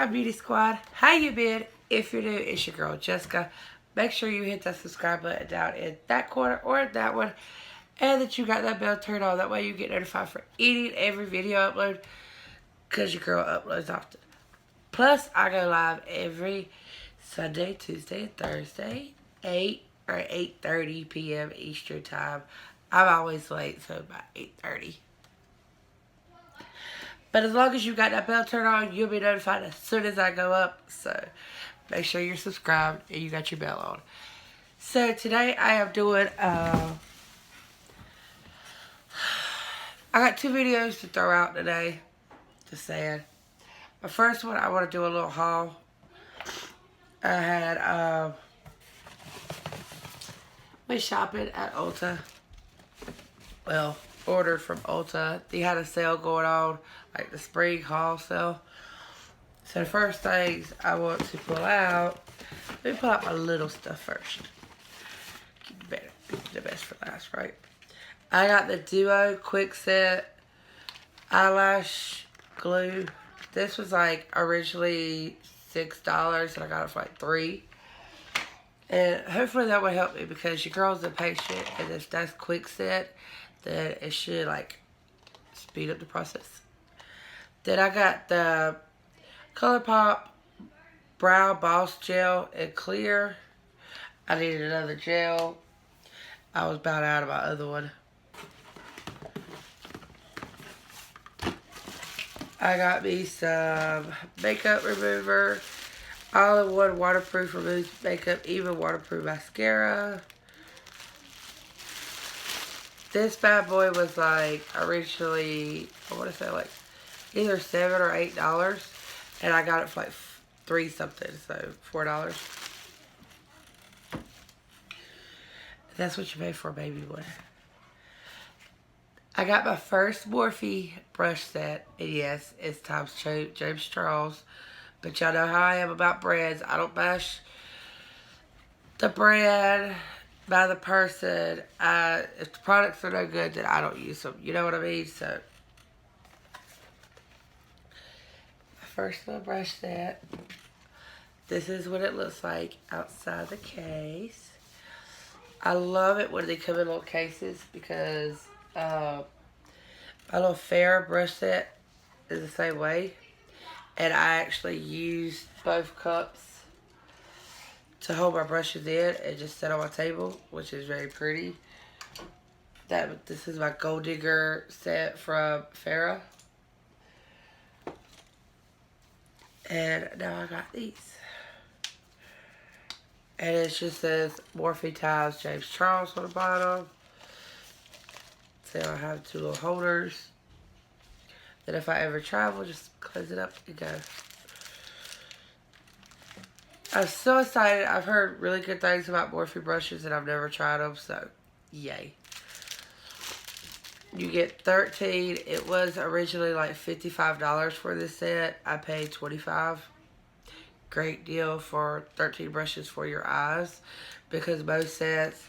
my beauty squad. How you been? If you're new, it's your girl Jessica. Make sure you hit that subscribe button down in that corner or in that one, and that you got that bell turned on. That way you get notified for any and every video upload, because your girl uploads often. Plus, I go live every Sunday, Tuesday, and Thursday, 8 or 8:30 p.m. Eastern time. I'm always late, so about 8:30. But as long as you got that bell turned on, you'll be notified as soon as I go up. So make sure you're subscribed and you got your bell on. So today I am doing, I got two videos to throw out today. Just saying. The first one, I want to do a little haul. I had, went shopping at Ulta. Well, ordered from Ulta. They had a sale going on, like the spring haul sale. So the first things I want to pull out, let me pull out my little stuff first. Keep the best for last, right? I got the Duo Quick Set Eyelash Glue. This was like originally $6 and I got it for like $3. And hopefully that will help me, because your girl's impatient, and if that's quick set, then it should like speed up the process. Then I got the ColourPop Brow Boss Gel in clear. I needed another gel. I was about out of my other one. I got me some makeup remover. All-in-one waterproof removes makeup, even waterproof mascara. This bad boy was like originally, I want to say like either $7 or $8, and I got it for like $3 something, so $4. That's what you pay for a baby boy. I got my first Morphe brush set, and yes, it's times James Charles. But y'all know how I am about brands. I don't bash the brand by the person. If the products are no good, then I don't use them. You know what I mean? So, my first little brush set. This is what it looks like outside the case. I love it when they come in little cases, because my little fair brush set is the same way. And I actually use both cups to hold my brushes in and just set on my table, which is very pretty. This is my Gold Digger set from Farrah. And now I got these. And it just says Morphe times James Charles on the bottom. So I have two little holders. Then if I ever travel, just close it up and go. I'm so excited. I've heard really good things about Morphe brushes, and I've never tried them, so yay. You get 13. It was originally like $55 for this set. I paid $25. Great deal for 13 brushes for your eyes, because most sets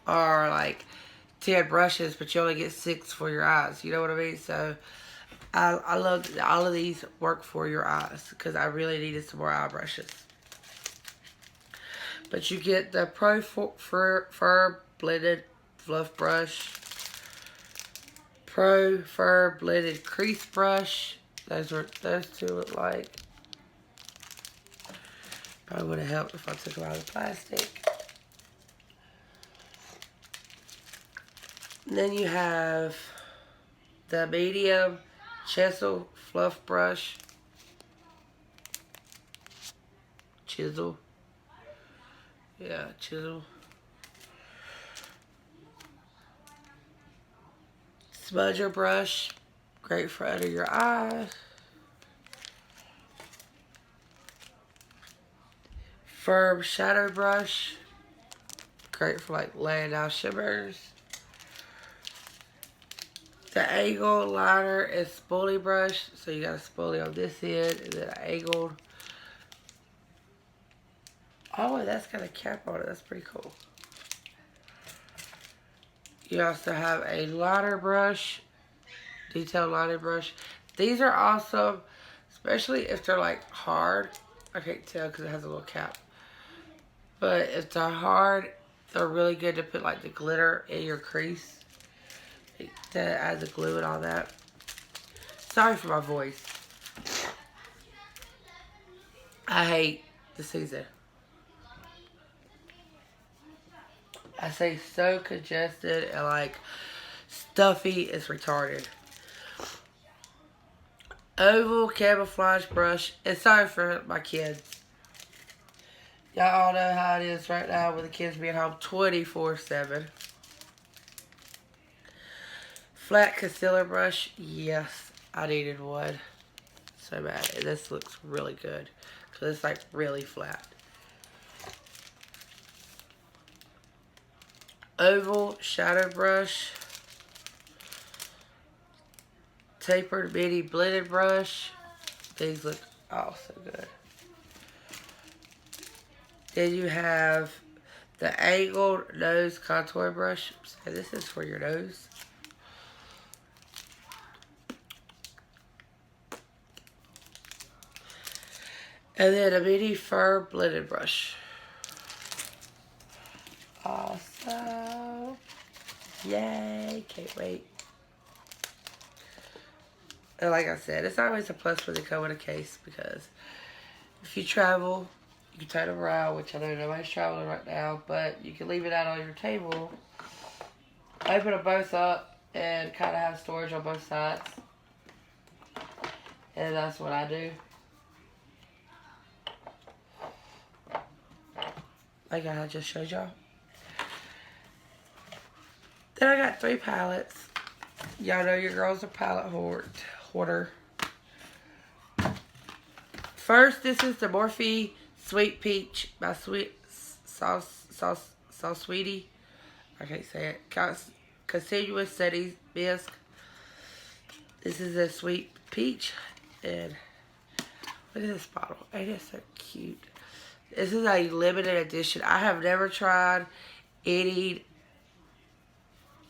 are like 10 brushes, but you only get 6 for your eyes. You know what I mean? So I love all of these work for your eyes, because I really needed some more eye brushes. But you get the Pro Fur Blended Fluff Brush, Pro Fur Blended Crease Brush. Those two look like. Probably would have helped if I took them out of the plastic. And then you have the medium Chisel Fluff Brush. Chisel. Yeah, chisel. Smudger brush. Great for under your eyes. Firm shadow brush. Great for like laying down shimmers. The angle liner is spoolie brush. So you got a spoolie on this end and then an angled. Oh, that's got a cap on it. That's pretty cool. You also have a liner brush. Detailed liner brush. These are awesome. Especially if they're like hard. I can't tell because it has a little cap. But if they're hard, they're really good to put like the glitter in your crease. To add the glue and all that. Sorry for my voice. I hate the season. I say so congested and like stuffy, it's retarded. Oval camouflage brush. And sorry for my kids. Y'all all know how it is right now with the kids being home 24/7. Flat concealer brush. Yes, I needed one. So bad. And this looks really good. Because it's like really flat. Oval shadow brush. Tapered mini blended brush. These look so good. Then you have the angled nose contour brush. So this is for your nose. And then a mini fur blended brush. Awesome. Yay. Can't wait. And like I said, it's always a plus when they come in a case because if you travel, you can turn them around, which I know nobody's traveling right now, but you can leave it out on your table, open them both up, and kind of have storage on both sides. And that's what I do. Like I just showed y'all. Then I got 3 palettes. Y'all know your girl's a palette hoarder. First, this is the Morphe Sweet Peach by Sauce Sweetie. I can't say it. Continuous Setting Bisque. This is a Sweet Peach. And look at this bottle. It is so cute. This is a limited edition. I have never tried any.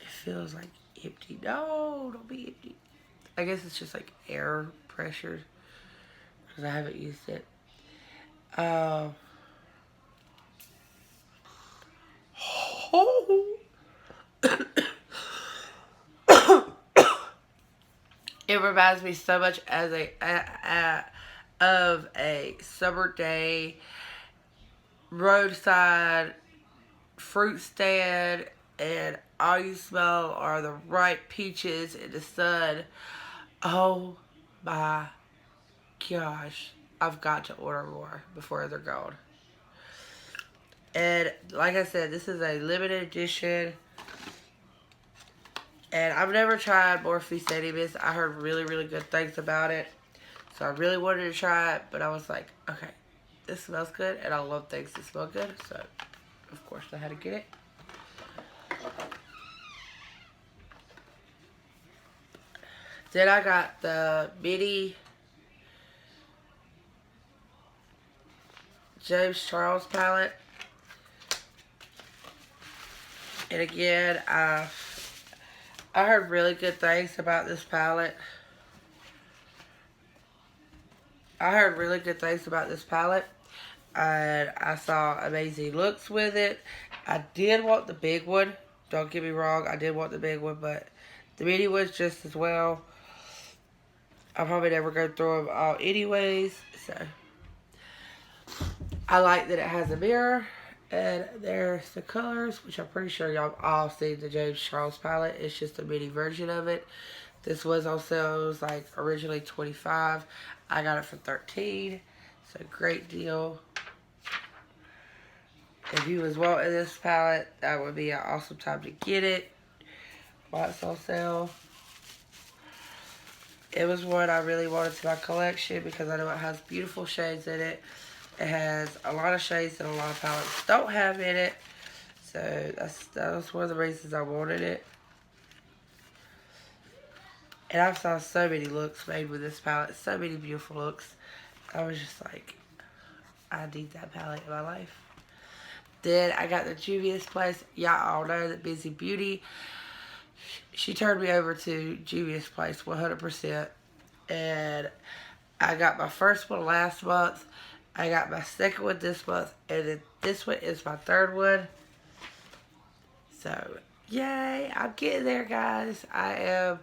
It feels like empty. No, don't be empty. I guess it's just like air pressure because I haven't used it. It reminds me so much as of a summer day roadside fruit stand, and all you smell are the ripe peaches in the sun. Oh my gosh, I've got to order more before they're gone. And like I said, this is a limited edition. And I've never tried Morphe Setting Mist. I heard really, really good things about it. So I really wanted to try it, but I was like, okay, this smells good, and I love things that smell good. So, of course, I had to get it. Then I got the mini James Charles palette. And again, I heard really good things about this palette. And I saw amazing looks with it. I did want the big one. Don't get me wrong, I did want the big one, but the mini one's just as well. I'll probably never go through them all anyways. So I like that it has a mirror. And there's the colors, which I'm pretty sure y'all all seen the James Charles palette. It's just a mini version of it. This was on sale. It was like originally $25. I got it for $13. So great deal. If you was wanting this palette, that would be an awesome time to get it while it's on sale. It was one I really wanted to my collection because I know it has beautiful shades in it. It has a lot of shades that a lot of palettes don't have in it. So that was one of the reasons I wanted it. And I saw so many looks made with this palette. So many beautiful looks. I was just like, I need that palette in my life. Then I got the Juvia's Place. Y'all all know that Busy Beauty. She turned me over to Juvia's Place 100%. And I got my first one last month. I got my second one this month. And then this one is my third one. So, yay. I'm getting there, guys. I am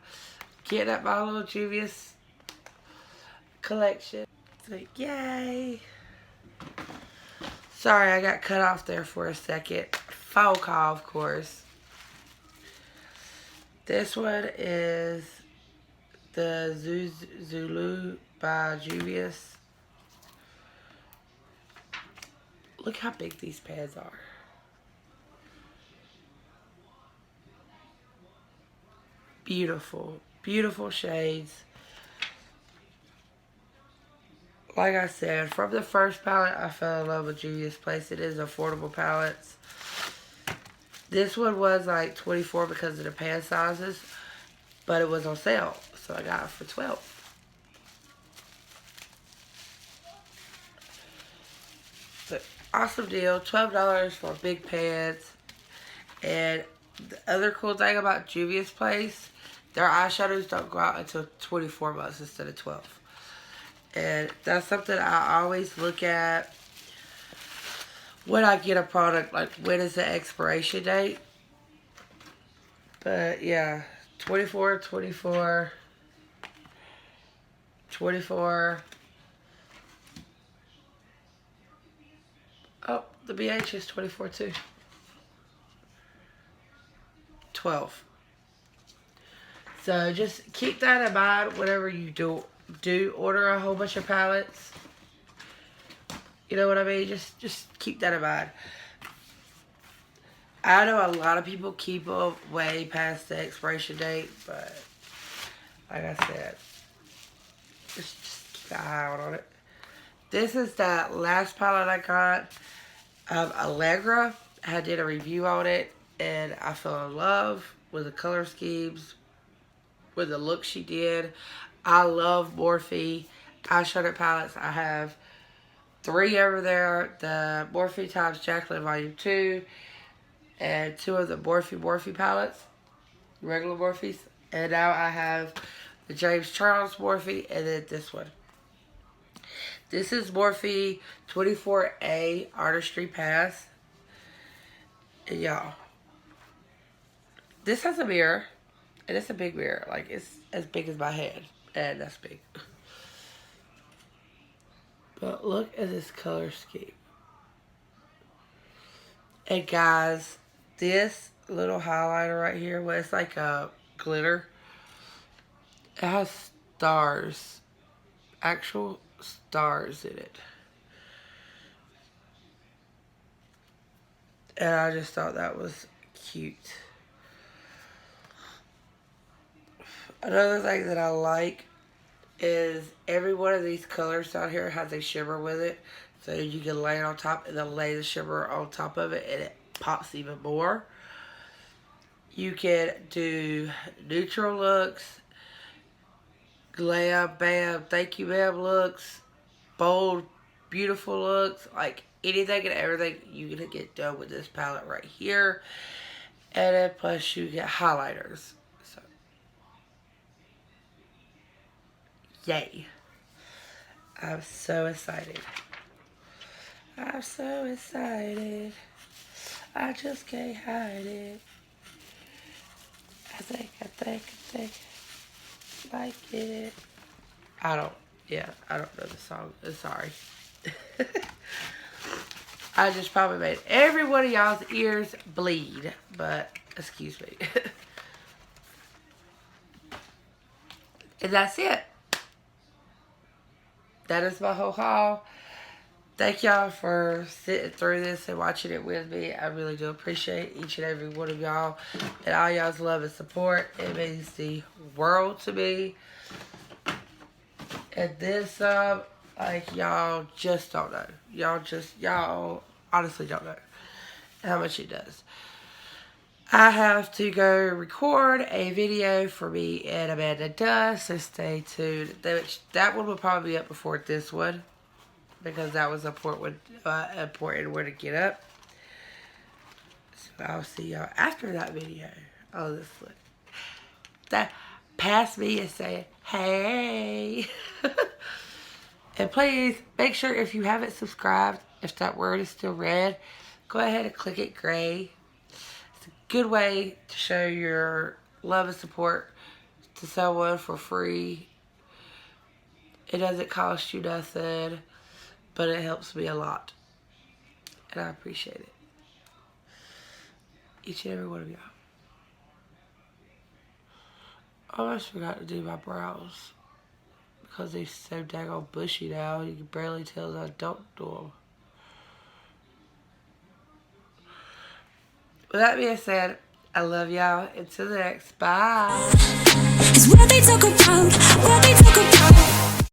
getting up my little Juvia's collection. So, yay. Sorry, I got cut off there for a second. Phone call, of course. This one is the Zulu by Juvia's. Look how big these pads are. Beautiful, beautiful shades. Like I said, from the first palette, I fell in love with Juvia's Place. It is affordable palettes. This one was like $24 because of the pad sizes, but it was on sale, so I got it for $12. But awesome deal, $12 for big pads. And the other cool thing about Juvia's Place, their eyeshadows don't go out until 24 months instead of 12. And that's something I always look at when I get a product, like when is the expiration date. But yeah, 24, 24, 24. Oh, the BH is 24 too. 12. So just keep that in mind whenever you do order a whole bunch of palettes. You know what I mean? Just keep that in mind. I know a lot of people keep them way past the expiration date, but like I said, just keep an eye out on it. This is that last palette I got of Allegra. I did a review on it, and I fell in love with the color schemes, with the look she did. I love Morphe eyeshadow palettes. I have 3 over there. The Morphe times Jacqueline Volume 2. And 2 of the Morphe palettes. Regular Morphes. And now I have the James Charles Morphe. And then this one. This is Morphe 24A Artistry Pass. And y'all, this has a mirror. And it's a big mirror. Like, it's as big as my head. And that's big. But look at this color scheme. And guys, this little highlighter right here, where it's like a glitter, it has stars. Actual stars in it. And I just thought that was cute. Another thing that I like is every one of these colors down here has a shimmer with it. So you can lay it on top and then lay the shimmer on top of it and it pops even more. You can do neutral looks, glam, bam, thank you ma'am looks, bold, beautiful looks, like anything and everything you're going to get done with this palette right here. And then plus you get highlighters. So, yay. I'm so excited. I'm so excited. I just can't hide it. I think, like it. I don't know the song. Sorry. I just probably made every one of y'all's ears bleed, but excuse me. And that's it. That is my whole haul. Thank y'all for sitting through this and watching it with me. I really do appreciate each and every one of y'all and all y'all's love and support. It means the world to me. And this, like, y'all just don't know. Y'all honestly don't know how much it does. I have to go record a video for me and Amanda Duss, so stay tuned. That one will probably be up before this one, because that was important where to get up. So I'll see y'all after that video. Oh, this look. That pass me and say, hey. And please make sure if you haven't subscribed, if that word is still red, go ahead and click it gray. It's a good way to show your love and support to someone for free. It doesn't cost you nothing, but it helps me a lot. And I appreciate it. Each and every one of y'all. I almost forgot to do my brows because they're so daggone bushy now. You can barely tell that I don't do them. With that being said, I love y'all. Until the next. Bye.